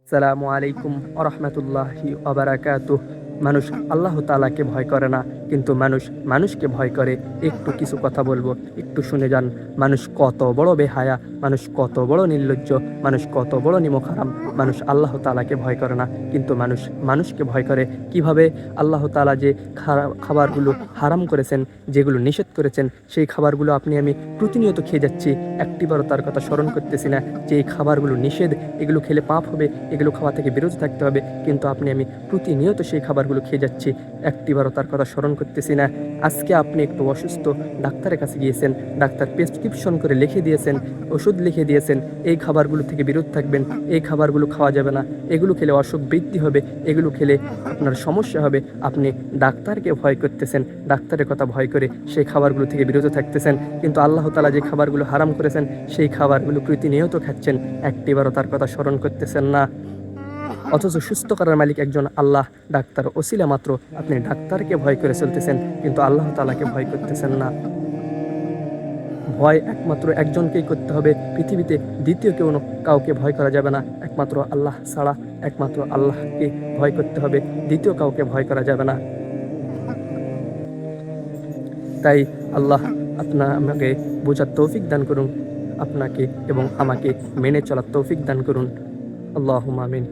আসসালামু আলাইকুম আরহামতুল্লাহি ওয়াবারাকাতুহ। মানুষ আল্লাহ তাআলাকে ভয় করে না, কিন্তু মানুষ মানুষকে ভয় করে। একটু কিছু কথা বলবো, একটু শুনে যান। মানুষ কত বড় বেহায়া, মানুষ কত বড় নির্লজ্জ, মানুষ কত বড় নিমকহারাম। মানুষ আল্লাহ তাআলাকে ভয় করে না, কিন্তু মানুষ মানুষকে ভয় করে। কিভাবে? আল্লাহ তাআলা যে খাবারগুলো হারাম করেছেন, যেগুলো নিষেধ করেছেন, সেই খাবারগুলো আপনি আমি প্রতিনিয়ত খেয়ে যাচ্ছি। একটিবারও তার কথা স্মরণ করতেছি না যে এই খাবারগুলো নিষেধ, এগুলো খেলে পাপ হবে, এগুলো খাওয়া থেকে বিরত থাকতে হবে। কিন্তু আপনি আমি প্রতিনিয়ত সেই খাবারগুলো খেয়ে যাচ্ছি, একটিবারও তার কথা স্মরণ করতেছি না। আজকে আপনি একটু অসুস্থ, ডাক্তারের কাছে গিয়েছেন, ডাক্তার প্রেসক্রিপশন করে লিখে দিয়েছেন, ওষুধ লিখে দিয়েছেন, এই খাবারগুলো থেকে বিরত থাকবেন, এই খাবারগুলো খাওয়া যাবে না, এগুলো খেলে অসুখ বৃদ্ধি হবে, এগুলো খেলে আপনার সমস্যা হবে। আপনি ডাক্তারকে ভয় করতেছেন, ডাক্তারের কথা ভয় করে সেই খাবারগুলো থেকে বিরত থাকতেছেন, কিন্তু আল্লাহ তাআলা যে খাবারগুলো হারাম করেছেন সেই খাবারগুলো প্রতিনিয়ত খাচ্ছেন, একটিবারও তার কথা স্মরণ করতেছেন না। অথচ সুস্থ করার মালিক একজন আল্লাহ, ডাক্তার ওসিলা মাত্র আপনি ডাক্তারকে ভয় করে চলতেছেন, কিন্তু আল্লাহ তাআলাকে ভয় করতেছেন না। ভয় একমাত্র একজনকেই করতে হবে পৃথিবীতে, দ্বিতীয় কাউকে ভয় করা যাবে না, একমাত্র আল্লাহ ছাড়া। একমাত্র আল্লাহকে ভয় করতে হবে, দ্বিতীয় কাউকে ভয় করা যাবে না। তাই আল্লাহ আমাকে বোঝার তৌফিক দান করুন, আপনাকে এবং আমাকে মেনে চলার তৌফিক দান করুন। আল্লাহুম্মা আমিন।